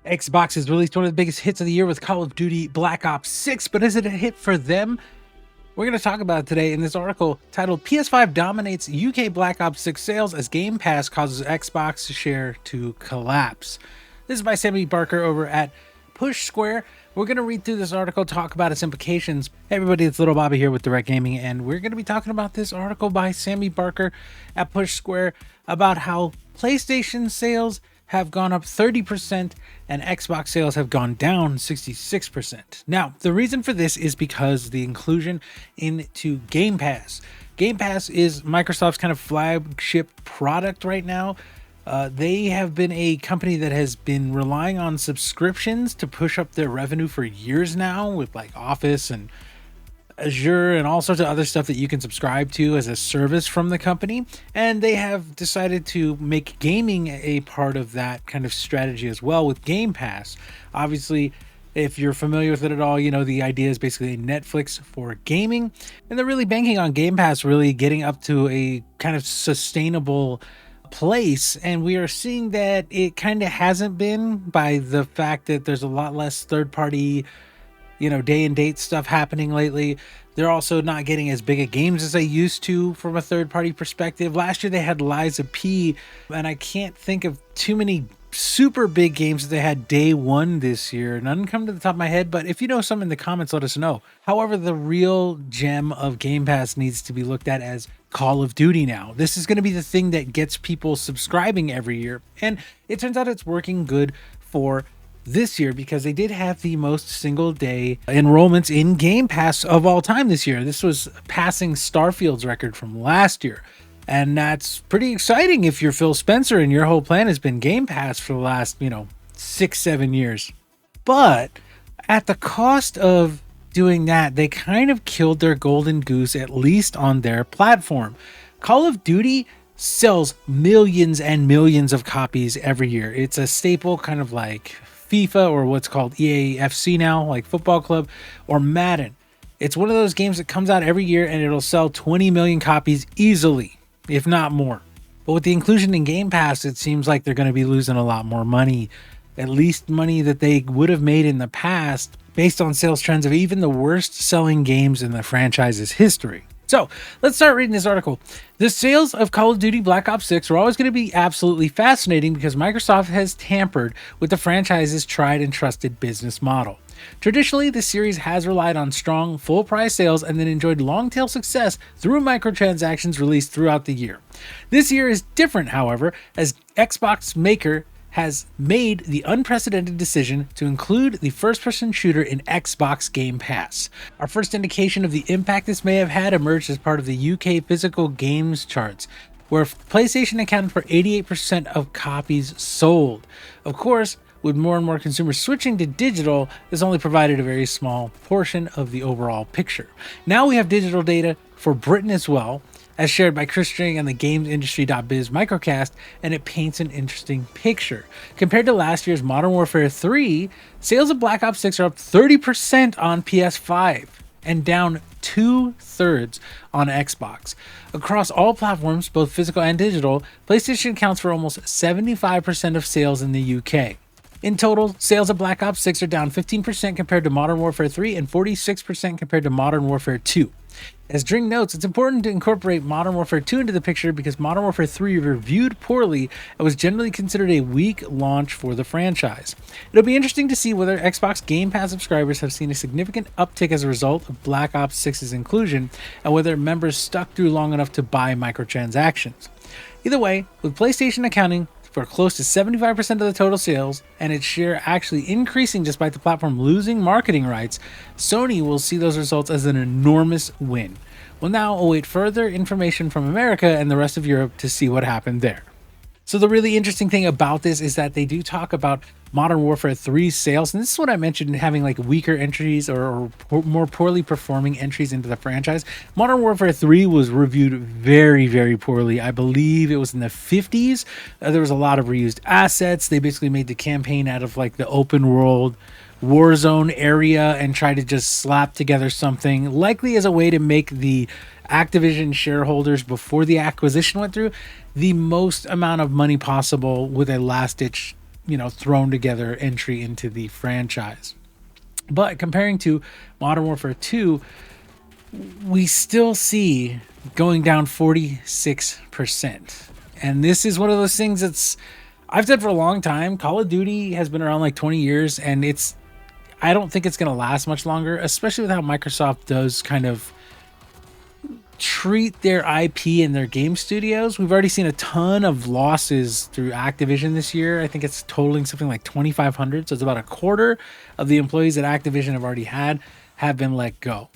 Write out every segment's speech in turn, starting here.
Xbox has released one of the biggest hits of the year with Call of Duty Black Ops 6, but is it a hit for them? We're going to talk about it today in this article titled PS5 Dominates UK Black Ops 6 Sales as Game Pass Causes Xbox Share to Collapse. This is by Sammy Barker over at Push Square. We're going to read through this article, talk about its implications. Hey everybody, it's Little Bobby here with Direct Gaming, and we're going to be talking about this article by Sammy Barker at Push Square about how PlayStation sales have gone up 30% and Xbox sales have gone down 66%. Now, the reason for this is because the inclusion into Game Pass. Game Pass is Microsoft's kind of flagship product right now. They have been a company that has been relying on subscriptions to push up their revenue for years now, with like Office and Azure and all sorts of other stuff that you can subscribe to as a service from the company. And they have decided to make gaming a part of that kind of strategy as well with Game Pass. Obviously, if you're familiar with it at all, you know the idea is basically Netflix for gaming. And they're really banking on Game Pass really getting up to a kind of sustainable place, and we are seeing that it kind of hasn't been, by the fact that there's a lot less third-party day and date stuff happening lately. They're also not getting as big of games as they used to from a third-party perspective. Last year they had Lies of P, and I can't think of too many super big games that they had day one this year. None come to the top of my head, but if you know some in the comments, let us know. However, the real gem of Game Pass needs to be looked at as Call of Duty now. This is going to be the thing that gets people subscribing every year, and it turns out it's working good for this year because they did have the most single day enrollments in Game Pass of all time this year. This was passing Starfield's record from last year. And that's pretty exciting if you're Phil Spencer and your whole plan has been Game Pass for the last, 6-7 years. But at the cost of doing that, they kind of killed their golden goose, at least on their platform. Call of Duty sells millions and millions of copies every year. It's a staple, kind of like FIFA or what's called EAFC now, like Football Club, or Madden. It's one of those games that comes out every year and it'll sell 20 million copies easily, if not more. But with the inclusion in Game Pass, it seems like they're going to be losing a lot more money, at least money that they would have made in the past based on sales trends of even the worst selling games in the franchise's history. So let's start reading this article. The sales of Call of Duty Black Ops 6 are always going to be absolutely fascinating because Microsoft has tampered with the franchise's tried and trusted business model. Traditionally, the series has relied on strong, full-price sales and then enjoyed long-tail success through microtransactions released throughout the year. This year is different, however, as Xbox maker has made the unprecedented decision to include the first-person shooter in Xbox Game Pass. Our first indication of the impact this may have had emerged as part of the UK physical games charts, where PlayStation accounted for 88% of copies sold. Of course, with more and more consumers switching to digital, this only provided a very small portion of the overall picture. Now we have digital data for Britain as well, as shared by Chris String and the GamesIndustry.biz microcast, and it paints an interesting picture. Compared to last year's Modern Warfare 3, sales of Black Ops 6 are up 30% on PS5 and down 2/3 on Xbox. Across all platforms, both physical and digital, PlayStation accounts for almost 75% of sales in the UK. In total, sales of Black Ops 6 are down 15% compared to Modern Warfare 3 and 46% compared to Modern Warfare 2. As Dring notes, it's important to incorporate Modern Warfare 2 into the picture because Modern Warfare 3 reviewed poorly and was generally considered a weak launch for the franchise. It'll be interesting to see whether Xbox Game Pass subscribers have seen a significant uptick as a result of Black Ops 6's inclusion, and whether members stuck through long enough to buy microtransactions. Either way, with PlayStation accounting for close to 75% of the total sales, and its share actually increasing despite the platform losing marketing rights, Sony will see those results as an enormous win. We'll now await further information from America and the rest of Europe to see what happened there. So the really interesting thing about this is that they do talk about Modern Warfare 3 sales, and this is what I mentioned, having like weaker entries or more poorly performing entries into the franchise. Modern Warfare 3 was reviewed very, very poorly. I believe it was in the 50s. There was a lot of reused assets. They basically made the campaign out of like the open world Warzone area and tried to just slap together something, likely as a way to make the Activision shareholders, before the acquisition went through, the most amount of money possible with a last-ditch thrown together entry into the franchise. But comparing to Modern Warfare 2, we still see going down 46%. And this is one of those things I've said for a long time. Call of Duty has been around like 20 years, and I don't think it's going to last much longer, especially with how Microsoft does kind of treat their IP and their game studios. We've already seen a ton of losses through Activision this year. I think it's totaling something like 2,500. So it's about a quarter of the employees that Activision have been let go.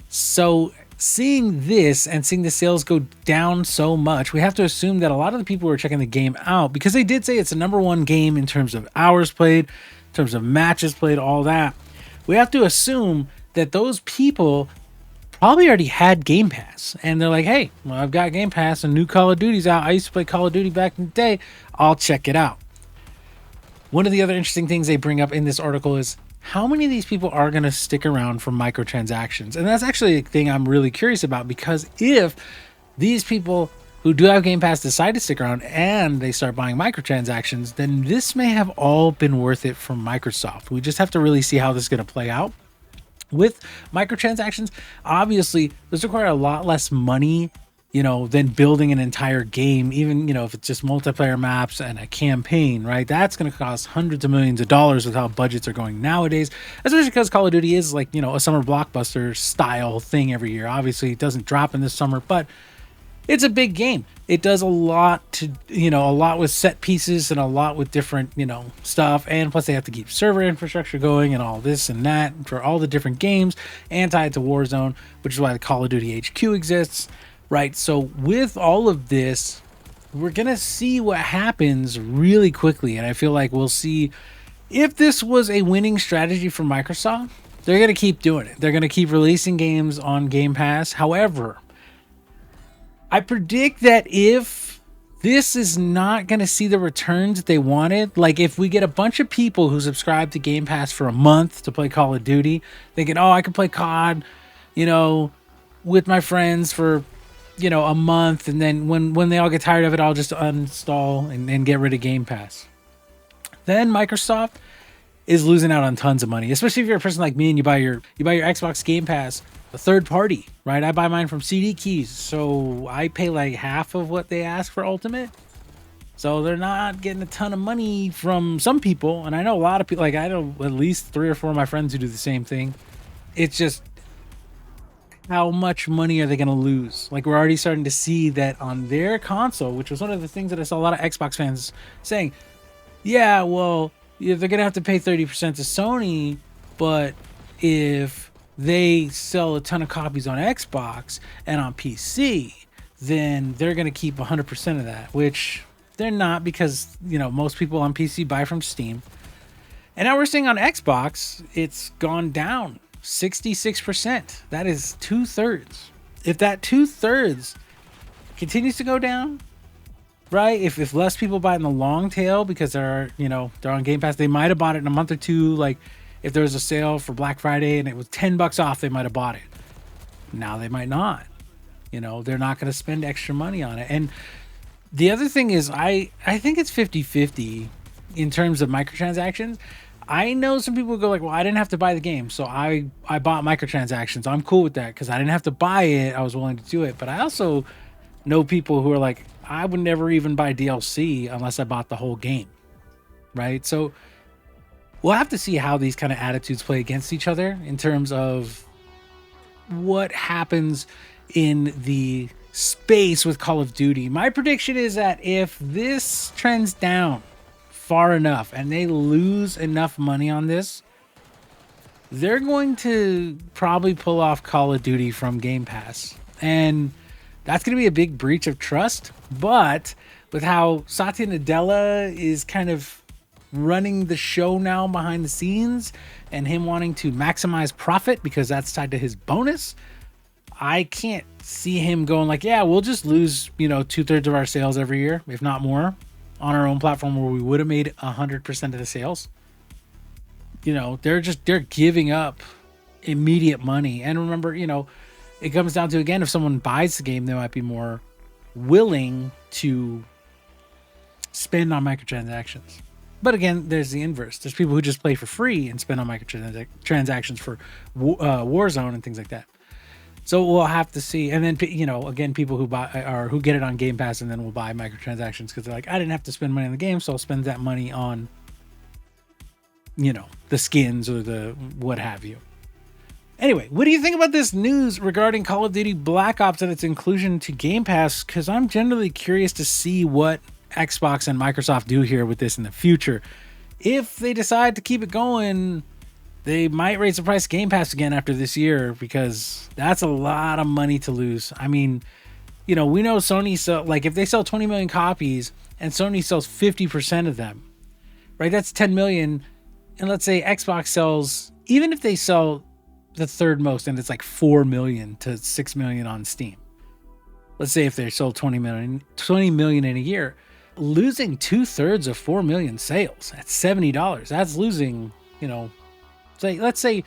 So seeing this and seeing the sales go down so much, we have to assume that a lot of the people who are checking the game out, because they did say it's the #1 game in terms of hours played, in terms of matches played, all that, we have to assume that those people probably already had Game Pass, and they're like, hey, well, I've got Game Pass and new Call of Duty's out. I used to play Call of Duty back in the day. I'll check it out. One of the other interesting things they bring up in this article is how many of these people are going to stick around for microtransactions. And that's actually a thing I'm really curious about, because if these people who do have Game Pass decide to stick around and they start buying microtransactions, then this may have all been worth it for Microsoft. We just have to really see how this is going to play out. With microtransactions, obviously, those require a lot less money, than building an entire game, even, if it's just multiplayer maps and a campaign, right? That's going to cost hundreds of millions of dollars with how budgets are going nowadays, especially because Call of Duty is like, a summer blockbuster style thing every year. Obviously, it doesn't drop in the summer, but it's a big game. It does a lot a lot with set pieces and a lot with different, stuff. And plus they have to keep server infrastructure going and all this and that for all the different games, and tie it to Warzone, which is why the Call of Duty HQ exists, right? So with all of this, we're going to see what happens really quickly. And I feel like we'll see if this was a winning strategy for Microsoft, they're going to keep doing it. They're going to keep releasing games on Game Pass. However, I predict that if this is not going to see the returns that they wanted, like if we get a bunch of people who subscribe to Game Pass for a month to play Call of Duty, thinking, I can play COD, with my friends for, a month, and then when they all get tired of it, I'll just uninstall and get rid of Game Pass. Then Microsoft is losing out on tons of money, especially if you're a person like me and you buy your Xbox Game Pass a third party, right? I buy mine from CD Keys, so I pay like half of what they ask for Ultimate. So they're not getting a ton of money from some people, and I know a lot of people, like I know at least 3 or 4 of my friends who do the same thing. It's just, how much money are they going to lose? Like, we're already starting to see that on their console, which was one of the things that I saw a lot of Xbox fans saying, yeah, well, they're going to have to pay 30% to Sony, but if they sell a ton of copies on Xbox and on PC, then they're going to keep 100% of that, which they're not, because, most people on PC buy from Steam. And now we're seeing on Xbox, it's gone down 66%. That is 2/3. If that 2/3 continues to go down, right? If less people buy it in the long tail because they're on Game Pass, they might have bought it in a month or two. Like if there was a sale for Black Friday and it was $10 off, they might have bought it. Now they might not. They're not going to spend extra money on it. And the other thing is, I think it's 50-50 in terms of microtransactions. I know some people go like, well, I didn't have to buy the game, so I bought microtransactions. I'm cool with that because I didn't have to buy it. I was willing to do it. But I also know people who are like, I would never even buy DLC unless I bought the whole game, right? So we'll have to see how these kind of attitudes play against each other in terms of what happens in the space with Call of Duty. My prediction is that if this trends down far enough and they lose enough money on this, they're going to probably pull off Call of Duty from Game Pass. And that's going to be a big breach of trust. But with how Satya Nadella is kind of running the show now behind the scenes and him wanting to maximize profit because that's tied to his bonus, I can't see him going like, yeah, we'll just lose, 2/3 of our sales every year, if not more, on our own platform where we would have made 100% of the sales. They're giving up immediate money. And remember, it comes down to, again, if someone buys the game, they might be more willing to spend on microtransactions. But again, there's the inverse. There's people who just play for free and spend on microtransactions for Warzone and things like that. So we'll have to see. And then, you know, again, people who buy or who get it on Game Pass and then will buy microtransactions because they're like, I didn't have to spend money on the game, so I'll spend that money on, you know, the skins or the what have you. Anyway, what do you think about this news regarding Call of Duty Black Ops and its inclusion to Game Pass? Because I'm generally curious to see what Xbox and Microsoft do here with this in the future. If they decide to keep it going, they might raise the price of Game Pass again after this year, because that's a lot of money to lose. I mean, you know, we know Sony, so like if they sell 20 million copies and Sony sells 50% of them, right? That's 10 million. And let's say Xbox sells, even if they sell the third most and it's like 4 million to 6 million on Steam. Let's say if they sold 20 million in a year, losing 2/3 of 4 million sales at $70. That's losing, you know, let's say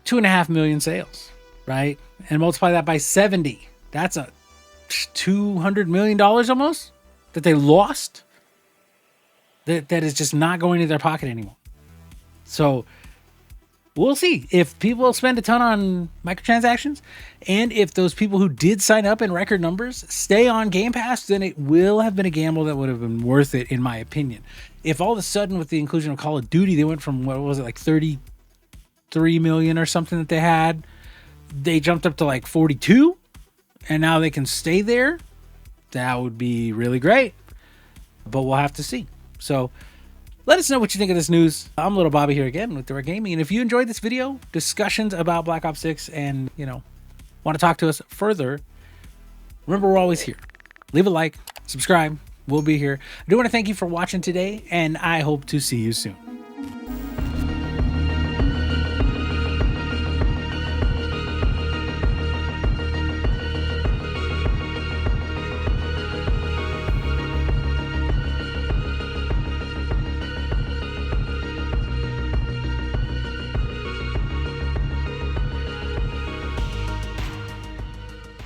2.5 million sales, right? And multiply that by 70. That's a $200 million almost that they lost. That is just not going to their pocket anymore. So we'll see if people spend a ton on microtransactions, and if those people who did sign up in record numbers stay on Game Pass, then it will have been a gamble that would have been worth it, in my opinion. If all of a sudden with the inclusion of Call of Duty, they went from, what was it, like 33 million or something that they had, they jumped up to like 42, and now they can stay there, that would be really great. But we'll have to see. So let us know what you think of this news. I'm Little Bobby here again with Direct Gaming. And if you enjoyed this video, discussions about Black Ops 6, and, you know, want to talk to us further, remember, we're always here. Leave a like, subscribe. We'll be here. I do want to thank you for watching today, and I hope to see you soon.